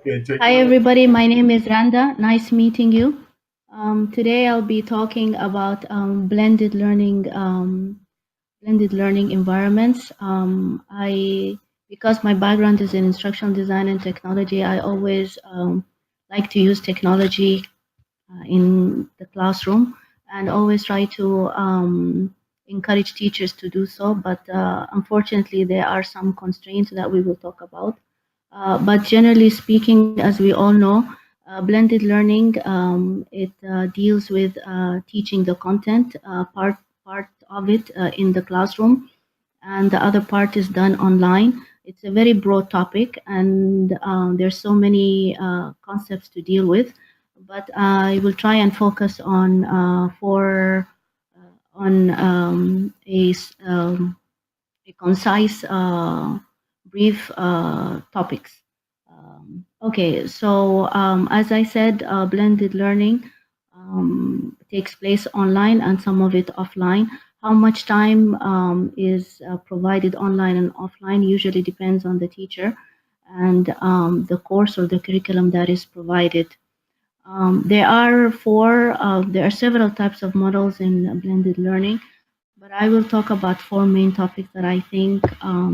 Hi everybody, my name is Randa. Nice meeting you. Today I'll be talking about blended learning environments. Because my background is in instructional design and technology, I always like to use technology in the classroom and always try to encourage teachers to do so. But unfortunately, there are some constraints that we will talk about. But generally speaking, as we all know, blended learning it deals with teaching the content part of it in the classroom, and the other part is done online. It's a very broad topic, and there's so many concepts to deal with. But I will try and focus on four on a concise, brief topics. Okay, so as I said, blended learning takes place online and some of it offline. How much time is provided online and offline usually depends on the teacher and the course or the curriculum that is provided. There are several types of models in blended learning, but I will talk about four main topics that I think uh,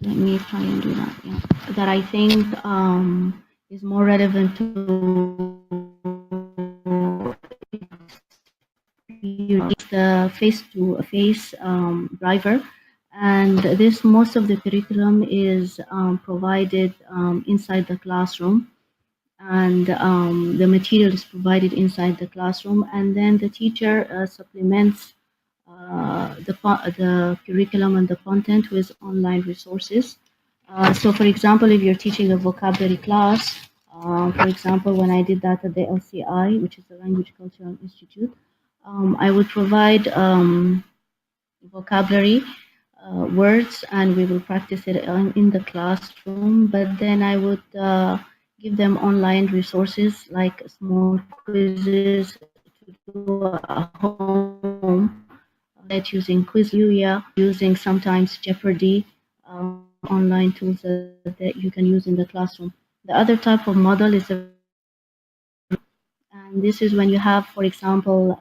let me try and do that. Yeah, that I think is more relevant to the face-to-face driver, and this most of the curriculum is provided inside the classroom, and the material is provided inside the classroom, and then the teacher supplements the curriculum and the content with online resources. So, for example, if you're teaching a vocabulary class, for example, when I did that at the LCI, which is the Language Cultural Institute, I would provide vocabulary words, and we will practice it in the classroom. But then I would give them online resources like small quizzes to do at home, that using Quizlet, using sometimes Jeopardy, online tools that you can use in the classroom. The other type of model is a very and this is when you have, for example,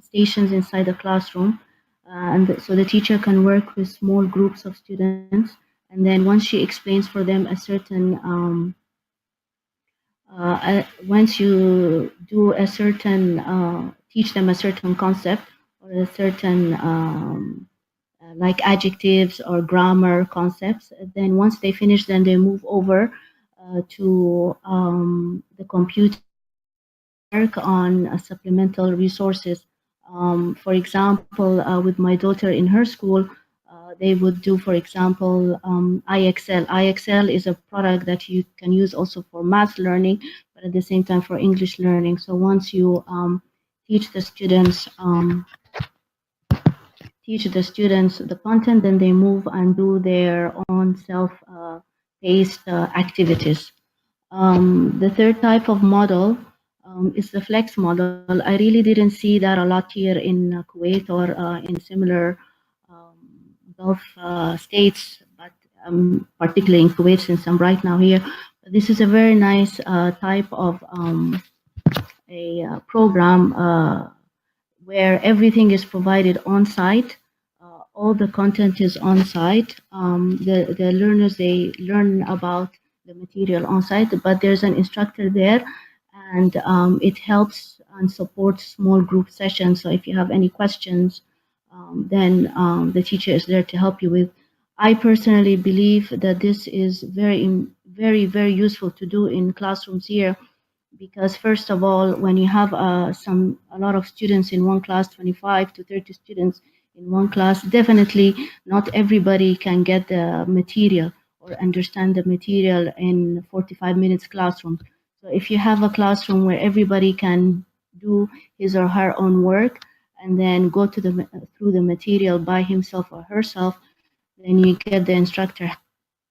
stations inside the classroom. And so the teacher can work with small groups of students. And then once she explains for them a certain, once you do a certain, teach them a certain concept or a certain, like adjectives or grammar concepts, then once they finish, then they move over to the computer and work on supplemental resources. For example, with my daughter in her school, they would do, for example, IXL. IXL is a product that you can use also for math learning, but at the same time for English learning. So once you teach the students the content, then they move and do their own self-paced activities. The third type of model is the flex model. I really didn't see that a lot here in Kuwait or in similar um, Gulf states, but particularly in Kuwait, since I'm right now here. This is a very nice type of a program where everything is provided on site. All the content is on site. The learners, they learn about the material on site, but there's an instructor there, and it helps and supports small group sessions. So if you have any questions, then the teacher is there to help you with. I personally believe that this is very useful to do in classrooms here, because first of all, when you have a lot of students in one class, 25 to 30 students in one class, definitely not everybody can get the material or understand the material in 45 minutes classroom. So if you have a classroom where everybody can do his or her own work and then go to the through the material by himself or herself, then you get the instructor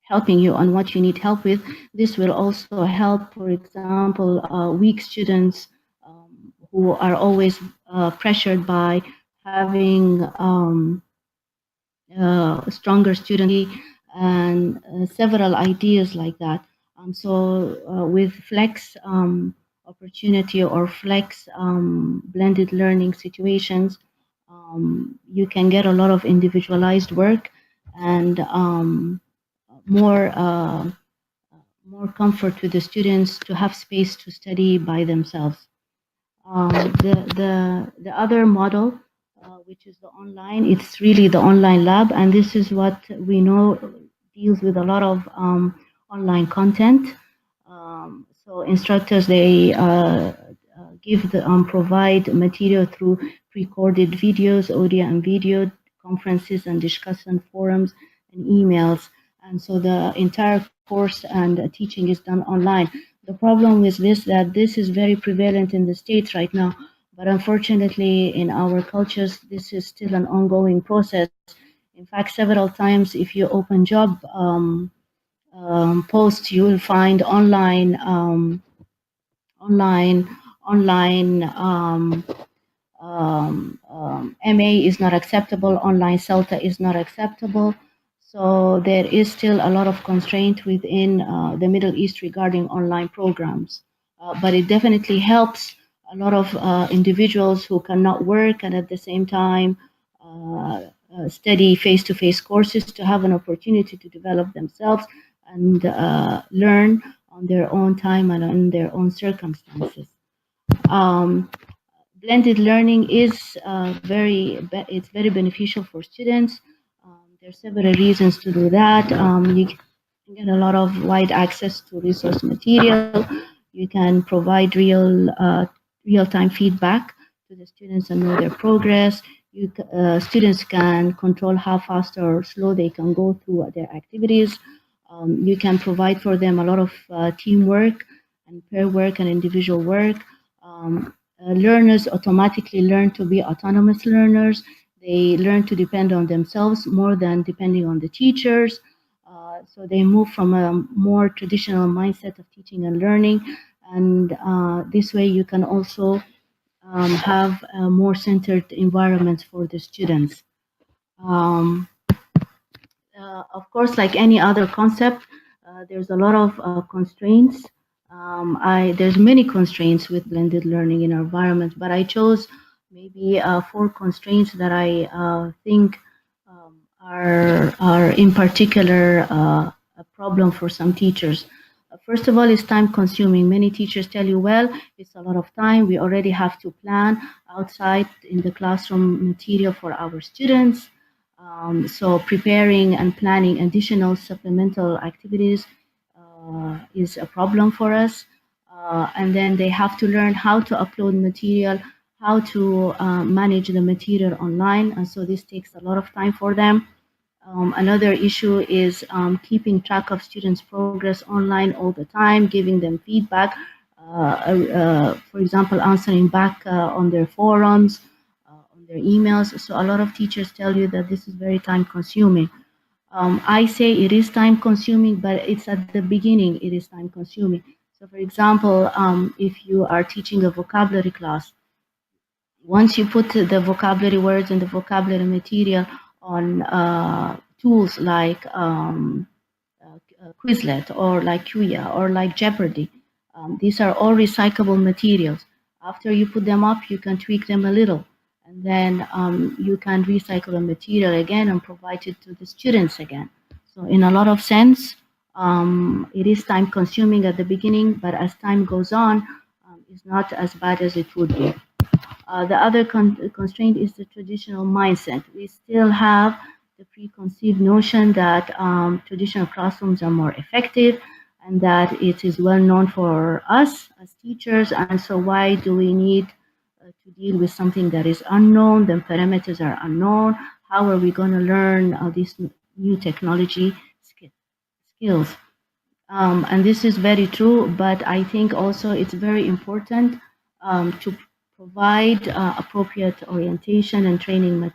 helping you on what you need help with. This will also help, for example, weak students who are always pressured by having stronger students. and several ideas like that. So with flex opportunity or flex blended learning situations, you can get a lot of individualized work and more more comfort with the students to have space to study by themselves. The other model, which is the online, it's really the online lab, and this is what we know deals with a lot of online content. So instructors give the provide material through recorded videos, audio and video, conferences and discussion forums and emails, and so the entire course and teaching is done online. The problem is this, that this is very prevalent in the States right now, but unfortunately in our cultures, this is still an ongoing process. In fact, several times if you open job posts, you will find online, online MA is not acceptable, online CELTA is not acceptable. So there is still a lot of constraint within the Middle East regarding online programs. But it definitely helps a lot of individuals who cannot work and at the same time study face-to-face courses to have an opportunity to develop themselves and learn on their own time and in their own circumstances. Um, Blended learning is it's very beneficial for students. There are several reasons to do that. You can get a lot of wide access to resource material. You can provide real-time feedback to the students and know their progress. Students can control how fast or slow they can go through their activities. You can provide for them a lot of teamwork and pair work and individual work. Learners automatically learn to be autonomous learners. They learn to depend on themselves more than depending on the teachers. So they move from a more traditional mindset of teaching and learning. And this way you can also have a more centered environment for the students. Um, of course, like any other concept, there's a lot of constraints. There's many constraints with blended learning in our environment, but I chose maybe four constraints that I think are in particular a problem for some teachers. First of all, it's time consuming. Many teachers tell you, well, it's a lot of time. We already have to plan outside in the classroom material for our students. So preparing and planning additional supplemental activities is a problem for us. And then they have to learn how to upload material, how to manage the material online. And so this takes a lot of time for them. Another issue is keeping track of students' progress online all the time, giving them feedback, for example, answering back on their forums, on their emails. So a lot of teachers tell you that this is very time consuming. I say it is time consuming, but it's at the beginning it is time consuming. So for example, if you are teaching a vocabulary class, once you put the vocabulary words and the vocabulary material on tools like Quizlet or like Kuya or like Jeopardy, these are all recyclable materials. After you put them up, you can tweak them a little, and then you can recycle the material again and provide it to the students again. So in a lot of sense, it is time consuming at the beginning, but as time goes on, it's not as bad as it would be. The other constraint is the traditional mindset. We still have the preconceived notion that traditional classrooms are more effective and that it is well known for us as teachers. And so why do we need to deal with something that is unknown? The parameters are unknown. How are we going to learn these new technology skills? And this is very true, but I think also it's very important to provide appropriate orientation and trainings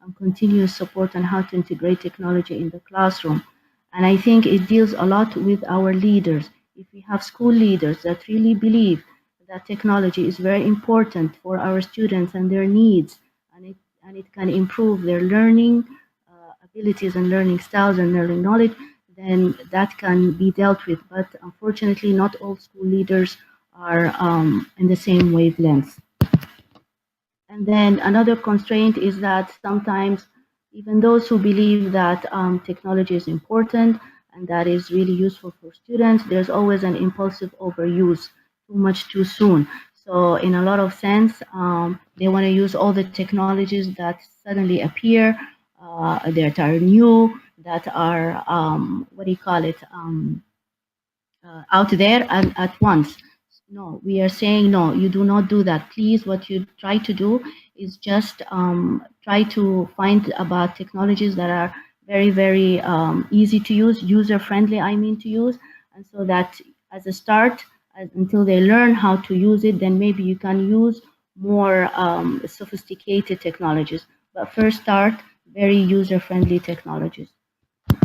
and continuous support on how to integrate technology in the classroom. And I think it deals a lot with our leaders. If we have school leaders that really believe that technology is very important for our students and their needs, and it can improve their learning abilities and learning styles and learning knowledge, then that can be dealt with. But unfortunately, not all school leaders are in the same wavelength. And then another constraint is that sometimes even those who believe that technology is important and that is really useful for students, there's always an impulsive overuse, too much too soon. So in a lot of sense, they want to use all the technologies that suddenly appear, that are new, that are, what do you call it? Out there and at once. No, we are saying no, you do not do that. Please, what you try to do is just try to find about technologies that are very, very easy to use, user friendly, I mean to use. And so that as a start, until they learn how to use it, then maybe you can use more sophisticated technologies. But first, start very user friendly technologies.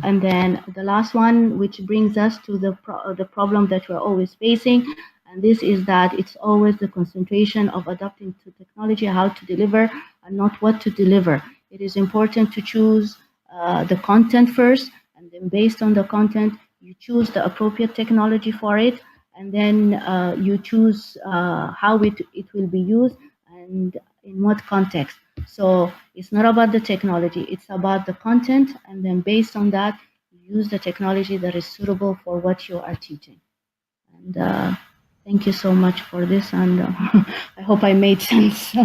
And then the last one, which brings us to the problem that we're always facing, and this is that it's always the concentration of adapting to technology, how to deliver, and not what to deliver. It is important to choose the content first, and then based on the content, you choose the appropriate technology for it, and then you choose how it will be used and in what context. So it's not about the technology, it's about the content, and then based on that, you use the technology that is suitable for what you are teaching. And thank you so much for this, and I hope I made sense.